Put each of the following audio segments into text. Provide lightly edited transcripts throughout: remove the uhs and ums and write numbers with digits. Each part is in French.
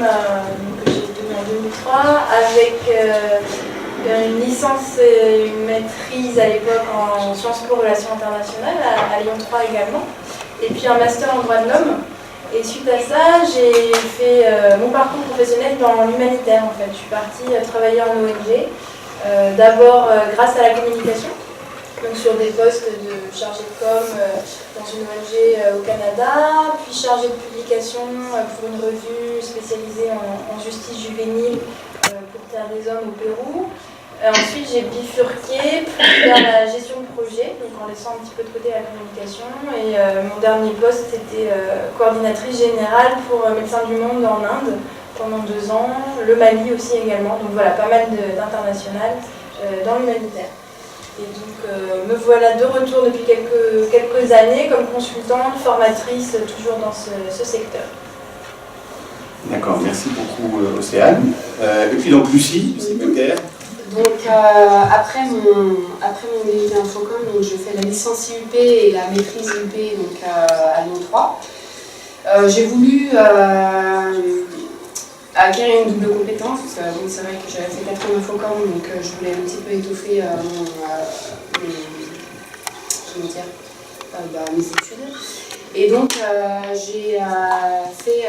que j'ai obtenu en 2003 avec une licence et une maîtrise à l'époque en Sciences Po Relations internationales à Lyon 3 également, et puis un master en droit de l'homme. Et suite à ça, j'ai fait mon parcours professionnel dans l'humanitaire en fait. Je suis partie travailler en ONG, d'abord grâce à la communication, donc sur des postes de chargé de com dans une ONG au Canada, puis chargé de publication pour une revue spécialisée en justice juvénile pour Terre des Hommes au Pérou. Ensuite, j'ai bifurqué vers la gestion de projet, donc en laissant un petit peu de côté la communication. Et mon dernier poste, c'était coordinatrice générale pour Médecins du Monde en Inde pendant 2 ans, le Mali aussi également. Donc voilà, pas mal d'international dans l'humanitaire. Et donc me voilà de retour depuis quelques années comme consultante, formatrice, toujours dans ce secteur. D'accord, merci beaucoup Océane. Et puis donc Lucie Becker. Donc après mon DUT Infocom, donc je fais la licence IUP et la maîtrise IUP donc, à Lyon 3. J'ai voulu acquérir une double compétence, parce que bon, c'est vrai que j'avais fait 4 ans d'Infocom, donc je voulais un petit peu étoffer mes études. Et donc j'ai fait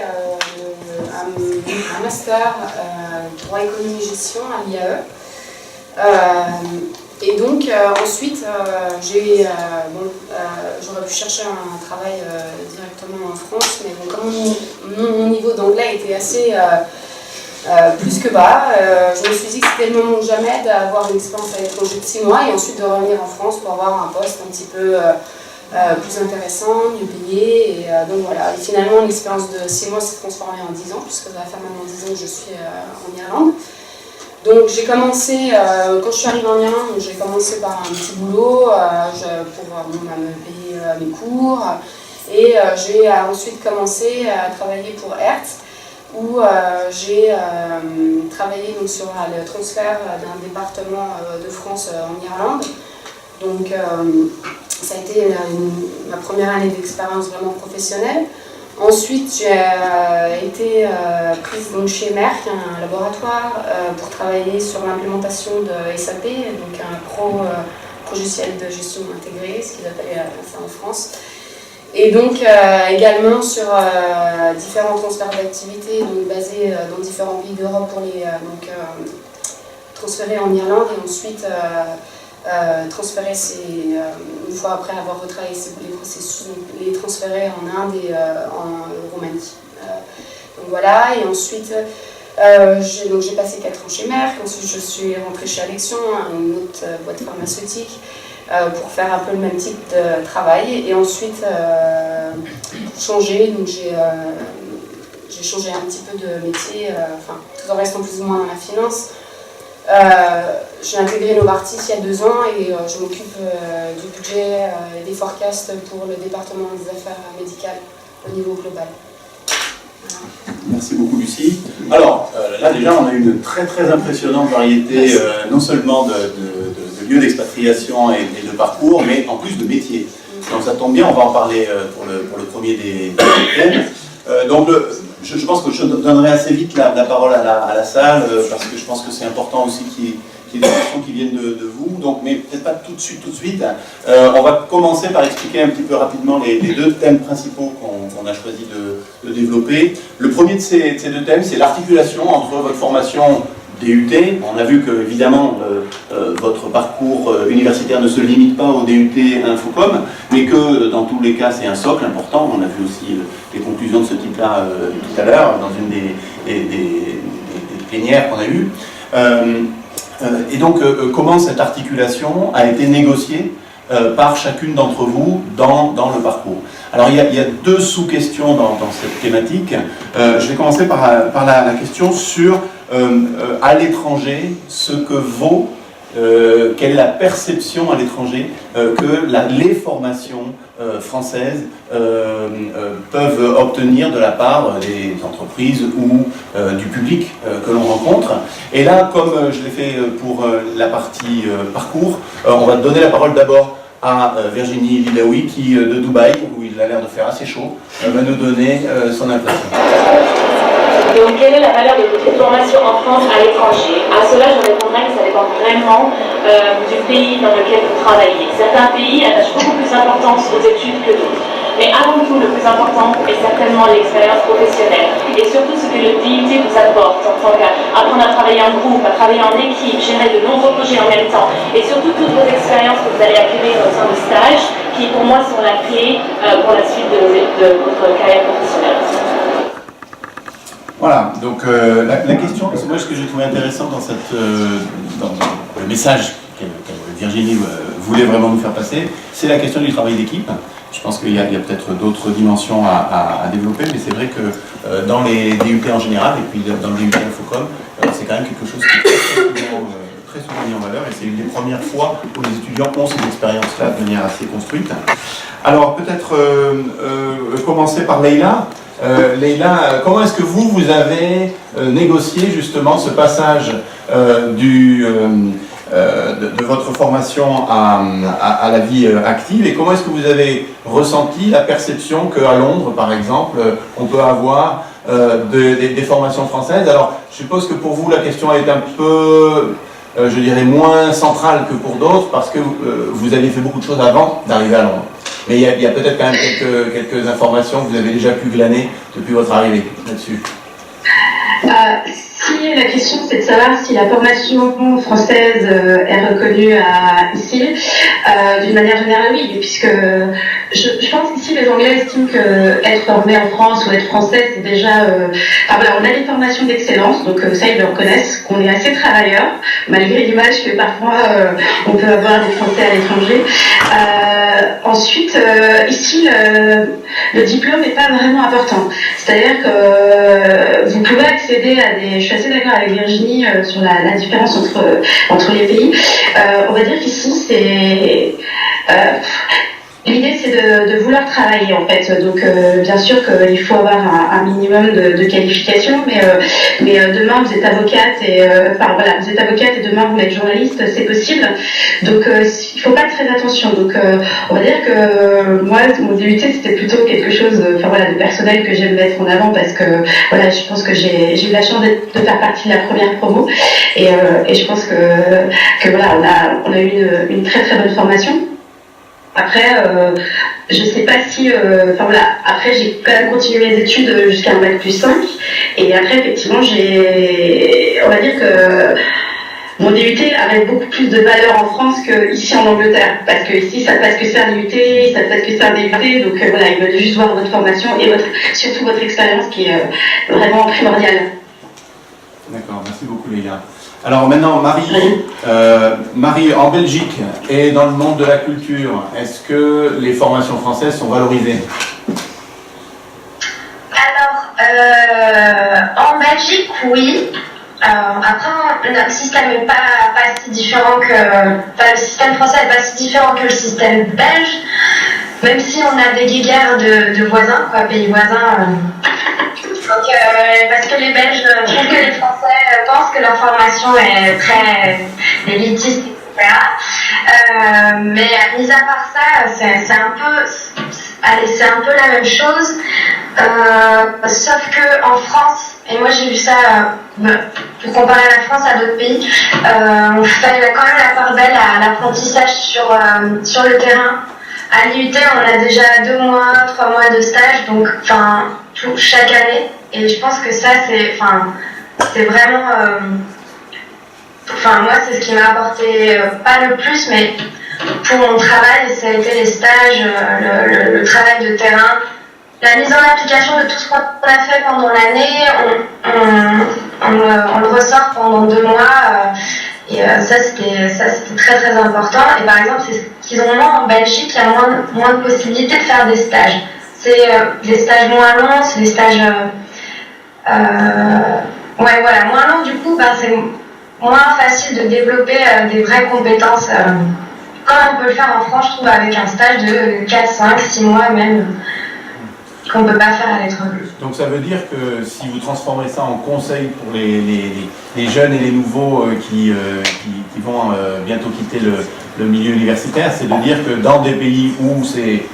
un master droit économie gestion à l'IAE. Et donc ensuite j'aurais pu chercher un travail directement en France, mais bon, comme mon niveau d'anglais était assez plus que bas, je me suis dit que c'était le moment ou jamais d'avoir une expérience à l'étranger de 6 mois et ensuite de revenir en France pour avoir un poste un petit peu plus intéressant, mieux payé. Et donc voilà, et finalement l'expérience de 6 mois s'est transformée en 10 ans, puisque ça va faire maintenant 10 ans que je suis en Irlande. Donc j'ai commencé, quand je suis arrivée en Irlande, j'ai commencé par un petit boulot pour me payer mes cours. Et j'ai ensuite commencé à travailler pour Hertz, où j'ai travaillé donc, sur le transfert d'un département de France en Irlande. Donc ça a été ma première année d'expérience vraiment professionnelle. Ensuite, j'ai été prise donc, chez Merck, un laboratoire, pour travailler sur l'implémentation de SAP, donc un logiciel de gestion intégrée, ce qu'ils appellent ça en France. Et donc également sur différents transferts d'activités basés dans différents pays d'Europe pour les transférer en Irlande et ensuite transférer une fois après avoir retravaillé les processus, les transférer en Inde et en Roumanie. Donc voilà, et ensuite j'ai passé 4 ans chez Merck, ensuite je suis rentrée chez Alexion, une autre boîte pharmaceutique, pour faire un peu le même type de travail. Et ensuite, pour changer, donc j'ai changé un petit peu de métier, tout en restant plus ou moins dans la finance. J'ai intégré Novartis il y a 2 ans et je m'occupe du budget et des forecasts pour le département des affaires médicales au niveau global. Voilà. Merci beaucoup Lucie. Alors là déjà on a une très très impressionnante variété non seulement de lieux d'expatriation et de parcours, mais en plus de métiers. Donc ça tombe bien, on va en parler pour le premier des thèmes. Donc je pense que je donnerai assez vite la parole à la salle, parce que je pense que c'est important aussi qu'il y ait des questions qui viennent de vous, donc, mais peut-être pas tout de suite. On va commencer par expliquer un petit peu rapidement les 2 thèmes principaux qu'on a choisi de développer. Le premier de ces 2 thèmes, c'est l'articulation entre votre formation DUT. On a vu que, évidemment, votre parcours universitaire ne se limite pas au DUT Infocom, mais que, dans tous les cas, c'est un socle important. On a vu aussi les conclusions de ce type-là tout à l'heure, dans une des plénières qu'on a eues. Et donc, comment cette articulation a été négociée par chacune d'entre vous dans le parcours. Alors, il y a 2 sous-questions dans cette thématique. Je vais commencer par la question sur à l'étranger, ce que vaut, quelle est la perception à l'étranger que les formations françaises peuvent obtenir de la part des entreprises ou du public que l'on rencontre. Et là, comme je l'ai fait pour la partie parcours, on va donner la parole d'abord à Virginie Lilaoui qui, de Dubaï, où il a l'air de faire assez chaud, va nous donner son impression. Donc, quelle est la valeur de votre formation en France à l'étranger? À cela, je répondrai que ça dépend vraiment du pays dans lequel vous travaillez. Certains pays attachent beaucoup plus d'importance aux études que d'autres. Mais avant tout, le plus important est certainement l'expérience professionnelle. Et surtout ce que le DUT vous apporte en tant qu'apprendre à travailler en groupe, à travailler en équipe, gérer de nombreux projets en même temps. Et surtout toutes vos expériences que vous allez acquérir au sein de stages qui, pour moi, sont la clé pour la suite de votre carrière professionnelle. Voilà, donc la question, moi ce que j'ai trouvé intéressant dans, dans le message que Virginie voulait vraiment nous faire passer, c'est la question du travail d'équipe. Je pense qu'il y a peut-être d'autres dimensions à développer, mais c'est vrai que dans les DUT en général, et puis dans le DUT Infocom, c'est quand même quelque chose qui est très souvent mis en valeur, et c'est une des premières fois où les étudiants ont ces expériences-là de manière assez construite. Alors peut-être commencer par Leïla. Leïla, comment est-ce que vous avez négocié justement ce passage de votre formation à la vie active, et comment est-ce que vous avez ressenti la perception qu'à Londres, par exemple, on peut avoir des formations françaises? Alors, je suppose que pour vous, la question est un peu, je dirais, moins centrale que pour d'autres, parce que vous aviez fait beaucoup de choses avant d'arriver à Londres. Mais il y a peut-être quand même quelques informations que vous avez déjà pu glaner depuis votre arrivée là-dessus. Si la question c'est de savoir si la formation française est reconnue ici, d'une manière générale oui, puisque je pense qu'ici les Anglais estiment que être formé en France ou être français c'est déjà, voilà, on a des formations d'excellence, donc ça ils le reconnaissent, qu'on est assez travailleurs, malgré l'image que parfois on peut avoir des Français à l'étranger. Ensuite, ici le diplôme n'est pas vraiment important, c'est-à-dire que vous pouvez accéder à des... Je suis assez d'accord avec Virginie sur la différence entre les pays. On va dire qu'ici, c'est... L'idée, c'est de vouloir travailler, en fait. Donc, bien sûr qu'il faut avoir un minimum de qualifications, mais demain, vous êtes avocate et vous êtes avocate et demain, vous êtes journaliste, c'est possible. Donc, il faut faire très attention. Donc, on va dire que moi, mon DUT, c'était plutôt quelque chose, de personnel que j'aime mettre en avant parce que, voilà, je pense que j'ai eu la chance de faire partie de la première promo et je pense que voilà, on a eu une très très bonne formation. Après, je sais pas si... après, j'ai quand même continué mes études jusqu'à un bac+5. Et après, effectivement, on va dire que mon DUT avait beaucoup plus de valeur en France qu'ici en Angleterre. Parce que ici, ça passe que c'est un DUT, ça passe que c'est un DUT. Donc voilà, ils veulent juste voir votre formation et surtout votre expérience qui est vraiment primordiale. D'accord, merci beaucoup Leïla. Alors maintenant, Marie, en Belgique et dans le monde de la culture, est-ce que les formations françaises sont valorisées? Alors, en Belgique, oui. Après, notre système n'est pas si différent le système français n'est pas si différent que le système belge, même si on a des guéguerres de voisins, pays voisins. Parce que les Belges trouvent que les Français pensent que leur formation est très élitiste, etc. Mais mis à part ça, c'est un peu la même chose. Sauf que en France, et moi j'ai vu ça pour comparer la France à d'autres pays, on fait quand même la part belle à l'apprentissage sur le terrain. À l'IUT, on a déjà 2 mois, 3 mois de stage, donc chaque année. Et je pense que ça, c'est vraiment... moi, c'est ce qui m'a apporté, pas le plus, mais pour mon travail, ça a été les stages, le travail de terrain, la mise en application de tout ce qu'on a fait pendant l'année, on le ressort pendant 2 mois. Et ça, c'était très très important. Et par exemple, c'est ce qu'ils ont moins en Belgique, il y a moins de possibilités de faire des stages. C'est des stages moins longs, c'est des stages... moins longs, du coup, c'est moins facile de développer des vraies compétences. Comme on peut le faire en France, je trouve, avec un stage de 4, 5, 6 mois même, qu'on ne peut pas faire à l'étranger. Donc ça veut dire que si vous transformez ça en conseil pour les jeunes et les nouveaux qui vont bientôt quitter le milieu universitaire, c'est de dire que dans des pays où ces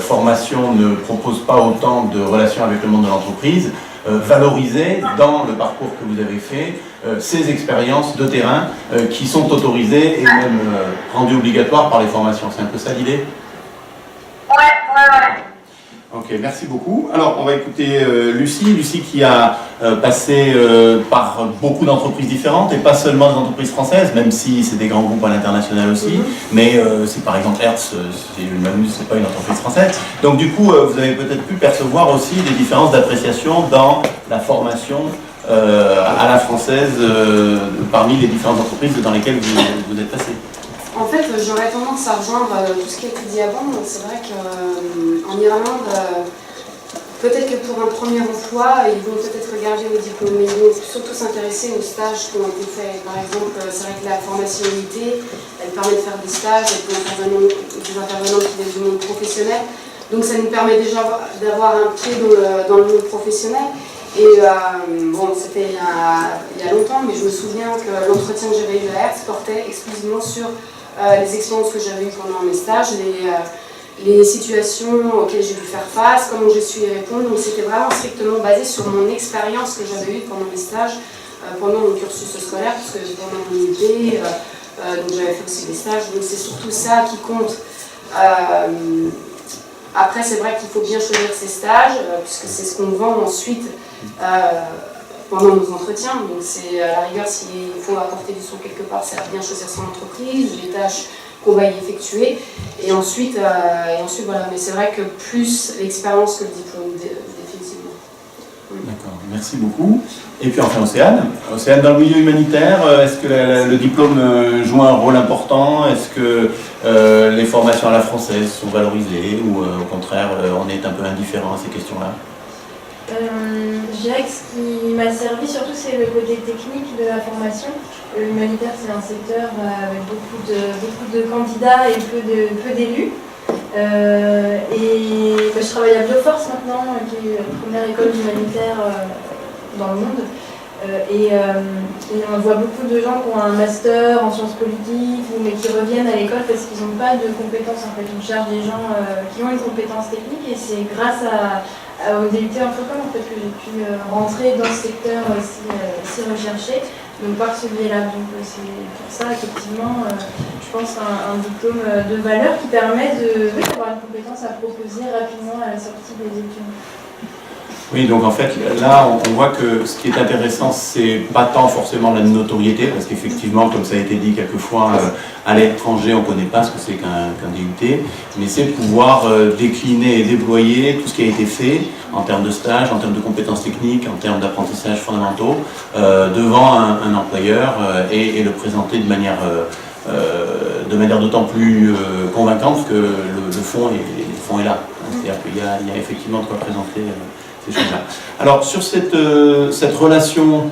formations ne proposent pas autant de relations avec le monde de l'entreprise, valoriser dans le parcours que vous avez fait ces expériences de terrain qui sont autorisées et même rendues obligatoires par les formations. C'est un peu ça l'idée? Ouais. Ok, merci beaucoup. Alors, on va écouter Lucie qui a passé par beaucoup d'entreprises différentes, et pas seulement des entreprises françaises, même si c'est des grands groupes à l'international aussi, mais si par exemple Hertz, c'est pas une entreprise française. Donc du coup, vous avez peut-être pu percevoir aussi des différences d'appréciation dans la formation à la française parmi les différentes entreprises dans lesquelles vous êtes passé. En fait, j'aurais tendance à rejoindre tout ce qui a été dit avant. C'est vrai qu'en Irlande, peut-être que pour un premier emploi, ils vont peut-être regarder les diplômes, mais ils vont surtout s'intéresser aux stages qui ont été faits. Par exemple, c'est vrai que la formation UIT, elle permet de faire des stages avec des intervenants qui viennent du monde professionnel. Donc ça nous permet déjà d'avoir un pied dans le monde professionnel. Et bon, c'était il y a longtemps, mais je me souviens que l'entretien que j'avais eu à Hertz portait exclusivement sur les expériences que j'avais eues pendant mes stages, les situations auxquelles j'ai dû faire face, comment j'ai su y répondre. Donc c'était vraiment strictement basé sur mon expérience que j'avais eue pendant mes stages, pendant mon cursus scolaire, parce que pendant mon UP, donc j'avais fait aussi des stages, donc c'est surtout ça qui compte. Après, c'est vrai qu'il faut bien choisir ses stages, puisque c'est ce qu'on vend ensuite pendant nos entretiens. Donc c'est à la rigueur, s'il faut apporter du son quelque part, c'est à bien choisir son entreprise, les tâches qu'on va y effectuer. Et ensuite voilà. Mais c'est vrai que plus l'expérience que le diplôme, définitivement. D'accord, merci beaucoup. Et puis enfin Océane, dans le milieu humanitaire, est-ce que le diplôme joue un rôle important? Est-ce que les formations à la française sont valorisées ou au contraire on est un peu indifférent à ces questions-là? Je dirais que ce qui m'a servi surtout c'est le côté technique de la formation. L'humanitaire c'est un secteur avec beaucoup de candidats et peu d'élus. Je travaille à Bioforce maintenant, qui est la première école humanitaire dans le monde. Et on voit beaucoup de gens qui ont un master en sciences politiques, mais qui reviennent à l'école parce qu'ils n'ont pas de compétences. En fait, on cherche des gens qui ont une compétence technique, et c'est grâce au DUT Infocom en fait, que j'ai pu rentrer dans ce secteur si recherché, donc par ce biais-là. Donc c'est pour ça effectivement, je pense un diplôme de valeur qui permet d'avoir une compétence à proposer rapidement à la sortie des études. Oui, donc en fait, là, on voit que ce qui est intéressant, c'est pas tant forcément la notoriété, parce qu'effectivement, comme ça a été dit quelquefois, à l'étranger, on ne connaît pas ce que c'est qu'un DUT, mais c'est pouvoir décliner et déployer tout ce qui a été fait en termes de stage, en termes de compétences techniques, en termes d'apprentissage fondamentaux, devant un employeur et le présenter de manière d'autant plus convaincante que le fond est là. C'est-à-dire qu'il y a effectivement de quoi présenter ces choses-là. Alors, sur cette relation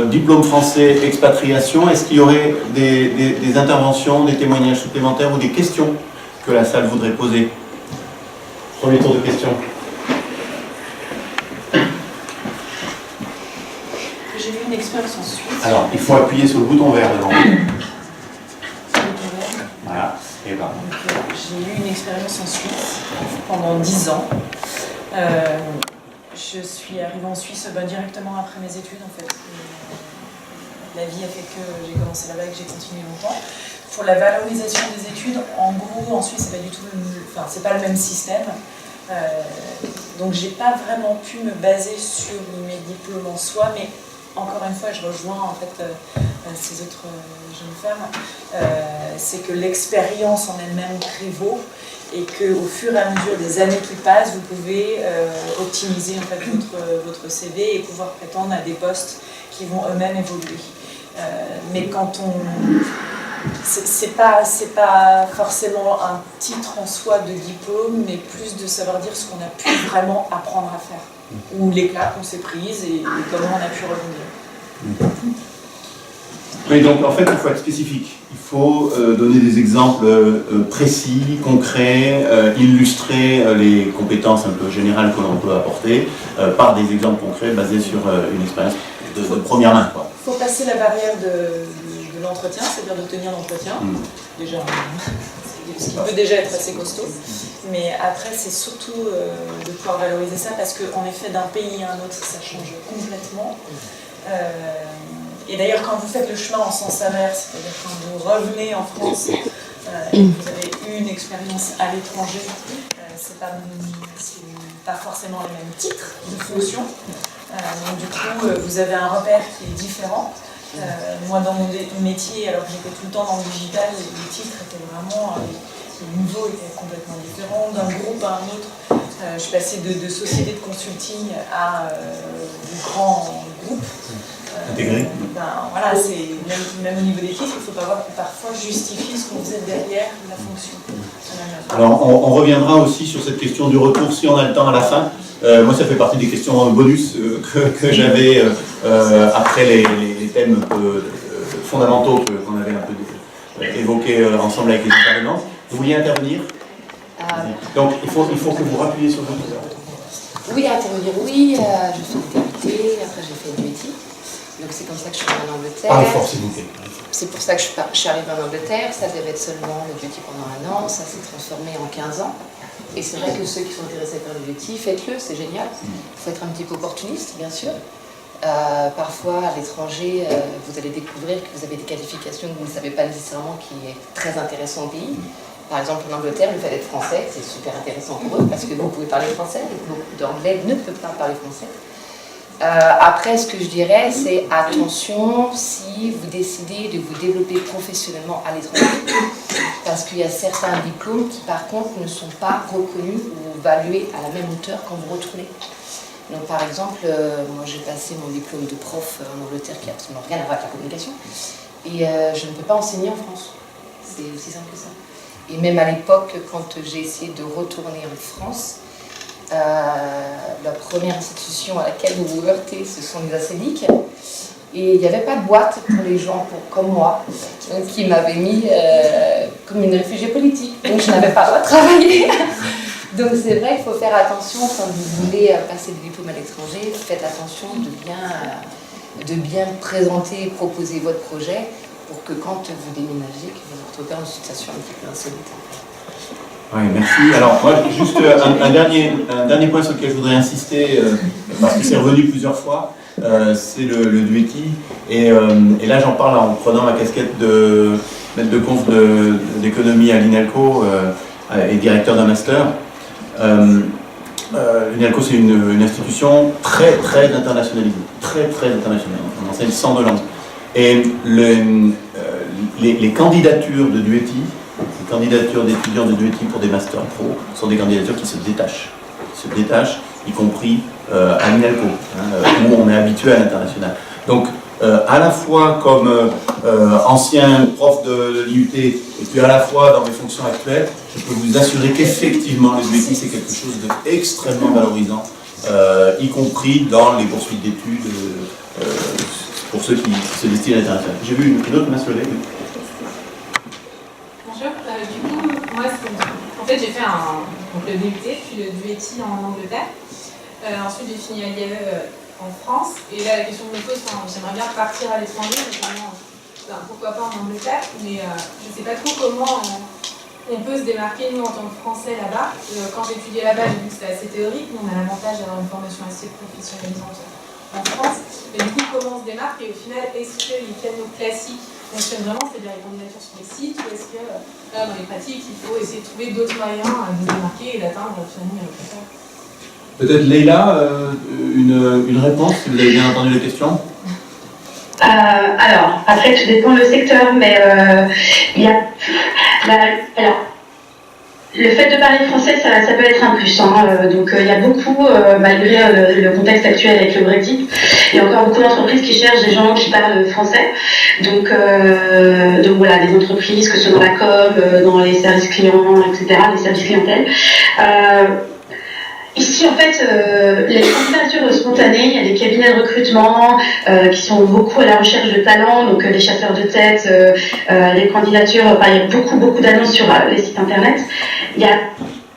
diplôme français, expatriation, est-ce qu'il y aurait des interventions, des témoignages supplémentaires ou des questions que la salle voudrait poser? Premier tour de questions. J'ai eu une expérience en Suisse. Alors, il faut appuyer sur le bouton vert devant. Voilà, et ben. J'ai eu une expérience en Suisse pendant 10 ans. Je suis arrivée en Suisse directement après mes études en fait. La vie a fait que j'ai commencé là-bas et que j'ai continué longtemps. Pour la valorisation des études, en gros en Suisse c'est pas du tout c'est pas le même système. Donc j'ai pas vraiment pu me baser sur mes diplômes en soi, mais encore une fois je rejoins en fait ces autres jeunes femmes, c'est que l'expérience en elle-même prévaut. Et qu'au fur et à mesure des années qui passent, vous pouvez optimiser en fait, votre CV et pouvoir prétendre à des postes qui vont eux-mêmes évoluer. Mais quand c'est pas forcément un titre en soi de diplôme, mais plus de savoir dire ce qu'on a pu vraiment apprendre à faire, ou l'éclat qu'on s'est prise et comment on a pu rebondir. Oui, donc en fait, il faut être spécifique. Il faut donner des exemples précis, concrets, illustrer les compétences un peu générales que l'on peut apporter par des exemples concrets basés sur une expérience de première main. Il faut passer la barrière de l'entretien, c'est-à-dire de tenir l'entretien. Déjà, ce qui peut déjà être assez costaud. Mais après, c'est surtout de pouvoir valoriser ça parce qu'en effet, d'un pays à un autre, ça change complètement. Et d'ailleurs, quand vous faites le chemin en sens inverse, c'est-à-dire quand vous revenez en France et que vous avez eu une expérience à l'étranger, c'est pas forcément les mêmes titres de fonction. Donc du coup, vous avez un repère qui est différent. Moi, dans mon métier, alors que j'étais tout le temps dans le digital, les titres étaient vraiment... le niveau était complètement différent. D'un groupe à un autre, je suis passée de société de consulting à de grands groupes. Intégré. Voilà, c'est même au niveau des titres, il faut parfois justifier ce qu'on faisait derrière la fonction. Alors, on reviendra aussi sur cette question du retour si on a le temps à la fin. Moi, ça fait partie des questions bonus que j'avais après les thèmes fondamentaux qu'on avait un peu évoqués ensemble avec les intervenants. Vous vouliez intervenir? Donc, il faut que vous rappuyez sur votre bouton. Oui, intervenir, oui. Je fais des DUT, après j'ai fait du métier. Donc c'est comme ça que je suis arrivée en Angleterre. Parlez fort, s'il vous plaît. C'est pour ça que je suis arrivée en Angleterre. Ça devait être seulement le beauty pendant 1 an. Ça s'est transformé en 15 ans. Et c'est vrai que ceux qui sont intéressés par le beauty, faites-le, c'est génial. Il faut être un petit peu opportuniste, bien sûr. Parfois, à l'étranger, vous allez découvrir que vous avez des qualifications que vous ne savez pas nécessairement qui est très intéressant au pays. Par exemple, en Angleterre, le fait d'être français, c'est super intéressant pour eux parce que vous pouvez parler français et beaucoup d'anglais ne peuvent pas parler français. Après, ce que je dirais, c'est attention si vous décidez de vous développer professionnellement à l'étranger, parce qu'il y a certains diplômes qui, par contre, ne sont pas reconnus ou évalués à la même hauteur quand vous retournez. Donc, par exemple, moi, j'ai passé mon diplôme de prof en Angleterre qui n'a absolument rien à voir avec la communication, et je ne peux pas enseigner en France. C'est aussi simple que ça. Et même à l'époque, quand j'ai essayé de retourner en France, la première institution à laquelle vous vous heurtez, ce sont les acédiques. Et il n'y avait pas de boîte pour les gens comme moi, qui m'avaient mis comme une réfugiée politique. Donc je n'avais pas le droit de travailler. Donc c'est vrai qu'il faut faire attention quand vous voulez passer des diplômes à l'étranger. Faites attention de bien présenter et proposer votre projet pour que quand vous déménagez, que vous vous retrouvez dans une situation un petit peu insolite. Oui, merci. Alors, moi, juste un dernier point sur lequel je voudrais insister, parce que c'est revenu plusieurs fois, c'est le duety. Et là, j'en parle en prenant ma casquette de maître de conf d'économie à l'INALCO et directeur d'un master. L'INALCO, c'est une institution très, très internationalisée. Très, très internationale. On enseigne 102 langues. Et les candidatures de duety, les candidatures d'étudiants de duety pour des masters pro sont des candidatures qui se détachent. Y compris à l'INALCO, où on est habitué à l'international. Donc, à la fois comme ancien prof de l'IUT et puis à la fois dans mes fonctions actuelles, je peux vous assurer qu'effectivement, le duety, c'est quelque chose d'extrêmement valorisant, y compris dans les poursuites d'études pour ceux qui se destinent à l'international. J'ai vu une autre main se lever. Bonjour, du coup, moi, en fait, j'ai fait le DUT, puis le duety en Angleterre. Ensuite, j'ai fini à l'IAE en France. Et là, la question que je me pose, j'aimerais bien partir à l'étranger, notamment, pourquoi pas en Angleterre, mais je ne sais pas trop comment on peut se démarquer, nous, en tant que Français, là-bas. Quand j'ai étudié là-bas, j'ai vu que c'était assez théorique. Nous, on a l'avantage d'avoir une formation assez professionnalisante en France. Mais du coup, comment on se démarque? Et au final, est-ce que les canaux classiques fonctionnent vraiment, c'est-à-dire les candidatures sur les sites, ou est-ce que dans les pratiques, il faut essayer de trouver d'autres moyens de se démarquer et d'atteindre finalement les résultats? Peut-être Leïla, une réponse, si vous avez bien entendu la question. Alors, après, tout dépend le secteur, mais il y a... Alors, le fait de parler français, ça peut être un plus. Donc, il y a beaucoup, malgré le contexte actuel avec le Brexit, il y a encore beaucoup d'entreprises qui cherchent des gens qui parlent français. Donc voilà, des entreprises, que ce soit dans la com, dans les services clients, etc., les services clientèle. Ici, en fait, les candidatures spontanées, il y a des cabinets de recrutement qui sont beaucoup à la recherche de talents, donc des chasseurs de tête, les candidatures, il y a beaucoup d'annonces sur les sites internet. Il n'y a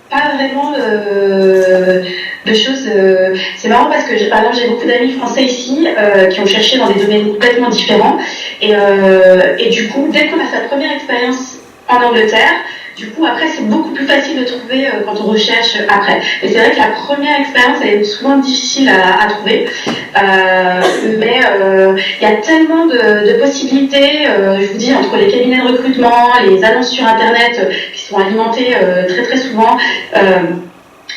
pas vraiment de choses... c'est marrant parce que, par exemple, j'ai beaucoup d'amis français ici qui ont cherché dans des domaines complètement différents. Et du coup, dès qu'on a fait la première expérience en Angleterre, Du coup, après, c'est beaucoup plus facile de trouver quand on recherche après. Et c'est vrai que la première expérience, elle est souvent difficile à trouver. Mais il y a tellement de possibilités, je vous dis, entre les cabinets de recrutement, les annonces sur Internet qui sont alimentées très très souvent.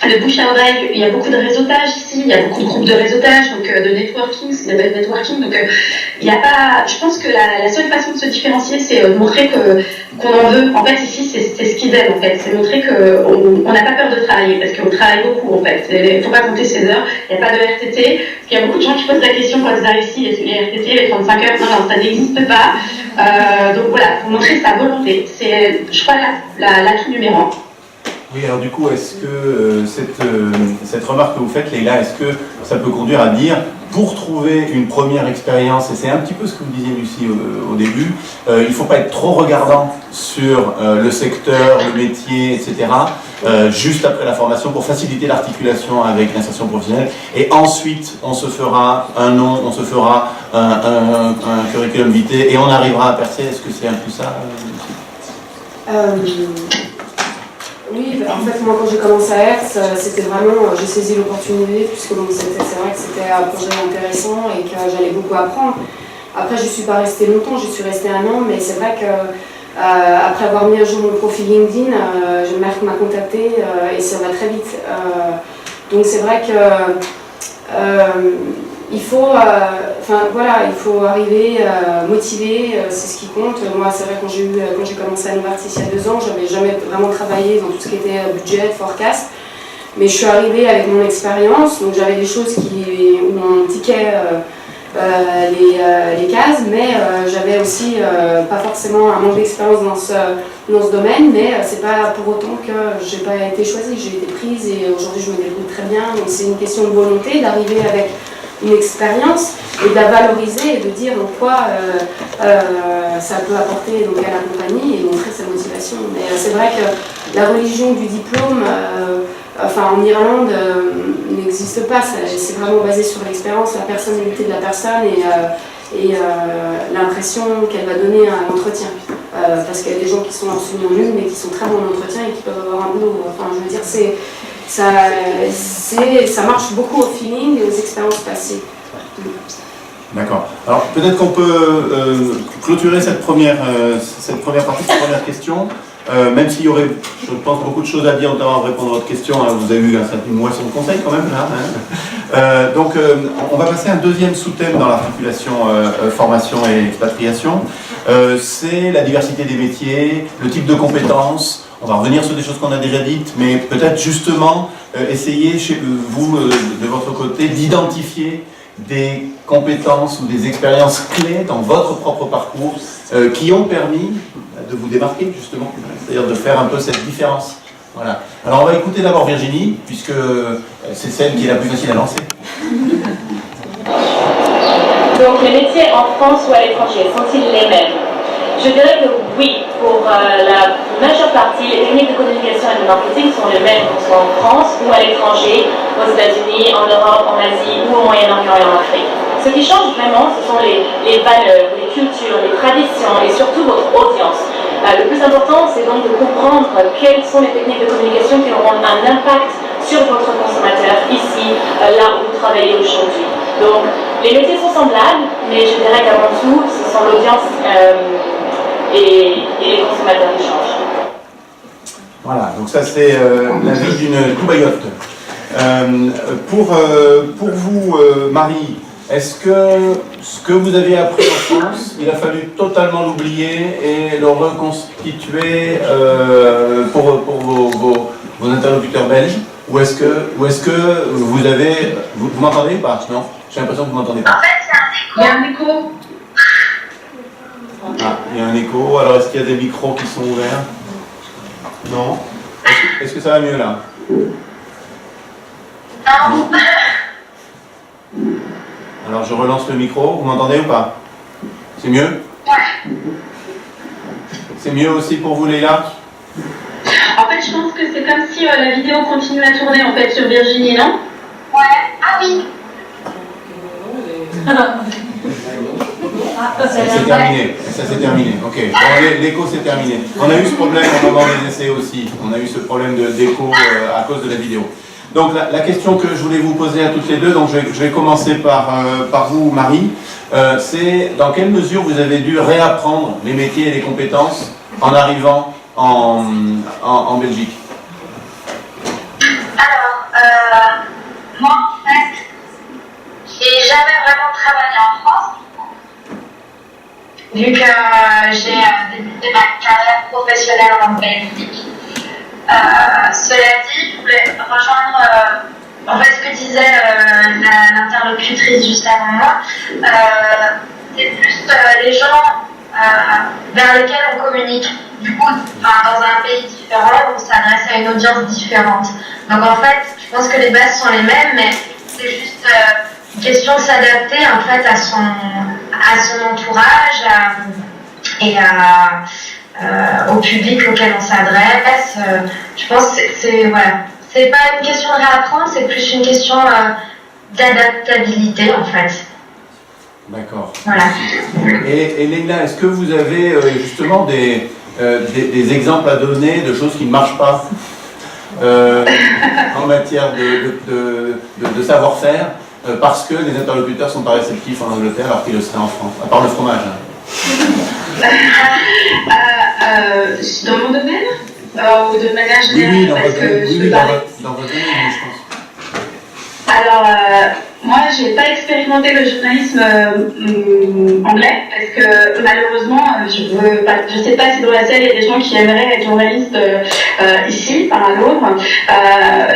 Le bouche à oreille, il y a beaucoup de réseautage ici, il y a beaucoup de groupes de réseautage, donc de networking, c'est de networking. Donc il y a pas. Je pense que la seule façon de se différencier, c'est de montrer qu'on en veut. En fait, ici, c'est ce qu'ils aiment. En fait, c'est montrer qu'on n'a pas peur de travailler, parce qu'on travaille beaucoup. En fait, il ne faut pas compter ses heures. Il n'y a pas de RTT. Il y a beaucoup de gens qui posent la question quand ils arrivent ici, les RTT, les 35 heures. Non, ça n'existe pas. Donc voilà, pour montrer sa volonté. C'est, je crois, l'atout numéro 1. Oui, alors du coup, est-ce que cette remarque que vous faites, Leïla, est-ce que ça peut conduire à dire, pour trouver une première expérience, et c'est un petit peu ce que vous disiez, Lucie, au début, il ne faut pas être trop regardant sur le secteur, le métier, etc., juste après la formation, pour faciliter l'articulation avec l'insertion professionnelle, et ensuite, on se fera un nom, on se fera un curriculum vitae, et on arrivera à percer. Est-ce que c'est un peu ça, Lucie ? Oui, en fait, moi, quand j'ai commencé à Hertz, c'était vraiment, j'ai saisi l'opportunité, puisque donc, c'est vrai que c'était un projet intéressant et que j'allais beaucoup apprendre. Après, je ne suis pas restée longtemps, je suis restée 1 an, mais c'est vrai que après avoir mis à jour mon profil LinkedIn, Merck m'a contacté et ça va très vite. Donc c'est vrai que il faut, il faut arriver motivé, c'est ce qui compte. Moi, c'est vrai quand j'ai commencé à Novartis il y a 2 ans, j'avais jamais vraiment travaillé dans tout ce qui était budget, forecast. Mais je suis arrivée avec mon expérience, donc j'avais des choses où on tiquait les cases, mais j'avais aussi pas forcément un manque d'expérience dans ce domaine, mais c'est pas pour autant que j'ai pas été choisie, j'ai été prise et aujourd'hui je me débrouille très bien. Donc c'est une question de volonté, d'arriver avec une expérience et de la valoriser et de dire en quoi ça peut apporter donc, à la compagnie et montrer sa motivation. Mais c'est vrai que la religion du diplôme, en Irlande, n'existe pas. C'est vraiment basé sur l'expérience, la personnalité de la personne et l'impression qu'elle va donner à l'entretien. Parce qu'il y a des gens qui sont absolument nuls mais qui sont très bons en entretien et qui peuvent avoir un boulot. Enfin, je veux dire, ça marche beaucoup au feeling et aux expériences passées. D'accord. Alors peut-être qu'on peut clôturer cette première partie, cette première question, même s'il y aurait, je pense, beaucoup de choses à dire, notamment à répondre à votre question. Vous avez eu une moisson de conseils quand même là. Hein. Donc on va passer à un deuxième sous-thème dans l'articulation formation et expatriation. C'est la diversité des métiers, le type de compétences. On va revenir sur des choses qu'on a déjà dites, mais peut-être justement essayer chez vous, de votre côté, d'identifier des compétences ou des expériences clés dans votre propre parcours qui ont permis de vous démarquer justement, c'est-à-dire de faire un peu cette différence. Voilà. Alors on va écouter d'abord Virginie, puisque c'est celle qui est la plus facile à lancer. Donc les métiers en France ou à l'étranger, sont-ils les mêmes? Je dirais que oui, pour la majeure partie, les techniques de communication et de marketing sont les mêmes, qu'on soit en France ou à l'étranger, aux États-Unis, en Europe, en Asie ou au Moyen-Orient et en Afrique. Ce qui change vraiment, ce sont les valeurs, les cultures, les traditions et surtout votre audience. Le plus important, c'est donc de comprendre quelles sont les techniques de communication qui auront un impact sur votre consommateur ici, là où vous travaillez aujourd'hui. Donc, les métiers sont semblables, mais je dirais qu'avant tout, ce sont l'audience et les consommateurs qui changent. Voilà, donc ça c'est la vie d'une Toubayotte. Pour vous, Marie, est-ce que ce que vous avez appris en France, il a fallu totalement l'oublier et le reconstituer pour vos interlocuteurs belges? Ou est-ce que vous avez... Vous m'entendez ou pas? Non? J'ai l'impression que vous m'entendez pas. En fait, Il y a un écho. Ah, il y a un écho. Alors, est-ce qu'il y a des micros qui sont ouverts? Non? Est-ce que ça va mieux, là? Non. Alors, je relance le micro. Vous m'entendez ou pas? C'est mieux? Ouais. C'est mieux aussi pour vous, Leïla? En fait, je pense que c'est comme si la vidéo continue à tourner en fait sur Virginie, non? Ouais. Ah oui. C'est terminé, ça c'est terminé, ok. Bon, l'écho c'est terminé. On a eu ce problème au moment des essais aussi, on a eu ce problème d'écho à cause de la vidéo. Donc la question que je voulais vous poser à toutes les deux, donc je vais commencer par vous Marie, c'est dans quelle mesure vous avez dû réapprendre les métiers et les compétences en arrivant en Belgique? Alors, moi en fait, j'ai jamais vraiment travaillé en France, vu que j'ai débuté ma carrière professionnelle en Belgique. Cela dit, je voulais rejoindre en fait ce que disait l'interlocutrice juste avant moi. C'est plus les gens vers lesquels on communique. Du coup, dans un pays différent, on s'adresse à une audience différente. Donc en fait, je pense que les bases sont les mêmes, mais c'est juste une question de s'adapter en fait à son entourage et au public auquel on s'adresse. Je pense que c'est pas une question de réapprendre, c'est plus une question d'adaptabilité en fait. D'accord. Voilà. Et Leïla, est-ce que vous avez justement des exemples à donner de choses qui ne marchent pas en matière de savoir-faire parce que les interlocuteurs ne sont pas réceptifs en Angleterre alors qu'ils le seraient en France, à part le fromage Dans mon domaine ou de manière générale? Oui, dans votre domaine, je pense. Alors, moi, j'ai pas expérimenté le journalisme anglais parce que malheureusement, je sais pas si dans la salle il y a des gens qui aimeraient être journalistes ici, par un Londres.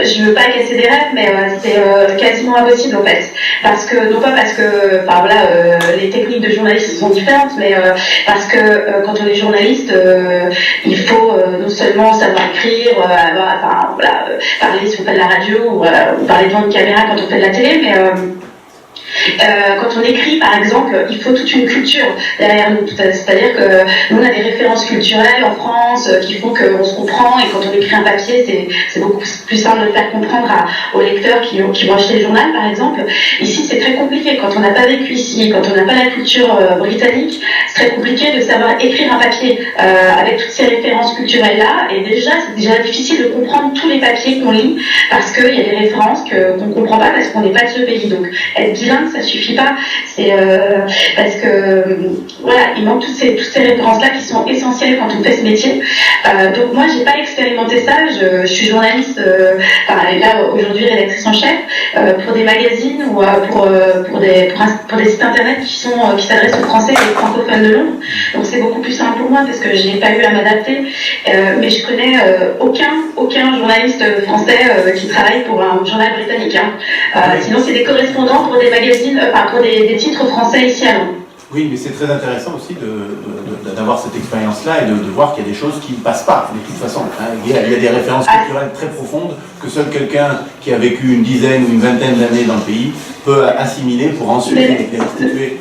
Je veux pas casser des rêves, mais c'est quasiment impossible en fait. Parce que non pas parce que, les techniques de journalisme sont différentes, mais parce que quand on est journaliste, il faut non seulement savoir écrire, parler si on fait de la radio ou parler devant une caméra quand on fait de la télé, mais quand on écrit, par exemple, il faut toute une culture derrière nous. C'est-à-dire que nous, on a des références culturelles en France qui font qu'on se comprend, et quand on écrit un papier, c'est beaucoup plus simple de le faire comprendre aux lecteurs qui vont acheter le journal, par exemple. Ici, c'est très compliqué. Quand on n'a pas vécu ici, quand on n'a pas la culture britannique, c'est très compliqué de savoir écrire un papier avec toutes ces références culturelles-là. Et c'est déjà difficile de comprendre tous les papiers qu'on lit parce qu'il y a des références qu'on ne comprend pas parce qu'on n'est pas de ce pays. Donc, être bilingue, ça suffit pas. C'est parce que il manque toutes ces références-là qui sont essentielles quand on fait ce métier. Donc moi, j'ai pas expérimenté ça. Je suis journaliste, là aujourd'hui rédactrice en chef pour des magazines ou pour des sites internet qui s'adressent aux Français et aux francophones de Londres. Donc c'est beaucoup plus simple pour moi parce que j'ai pas eu à m'adapter. Mais je connais aucun journaliste français qui travaille pour un journal britannique. Sinon, c'est des correspondants pour des magazines, pour des titres français ici à Londres. Oui, mais c'est très intéressant aussi d'avoir cette expérience-là et de voir qu'il y a des choses qui ne passent pas, de toute façon. Il y a des références culturelles très profondes que seul quelqu'un qui a vécu une dizaine ou une vingtaine d'années dans le pays peut assimiler pour ensuite les restituer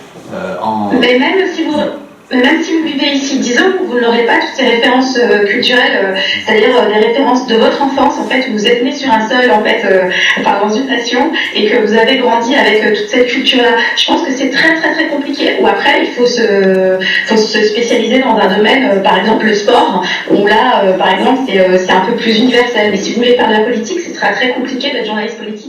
en... Mais même si vous vivez ici 10 ans, vous n'aurez pas toutes ces références culturelles, c'est-à-dire des références de votre enfance, en fait, où vous êtes né sur un sol, en fait, dans une nation, et que vous avez grandi avec toute cette culture-là. Je pense que c'est très très très compliqué. Ou après, il faut se spécialiser dans un domaine, par exemple le sport, où là, par exemple, c'est un peu plus universel. Mais si vous voulez faire de la politique, c'est très très compliqué d'être journaliste politique.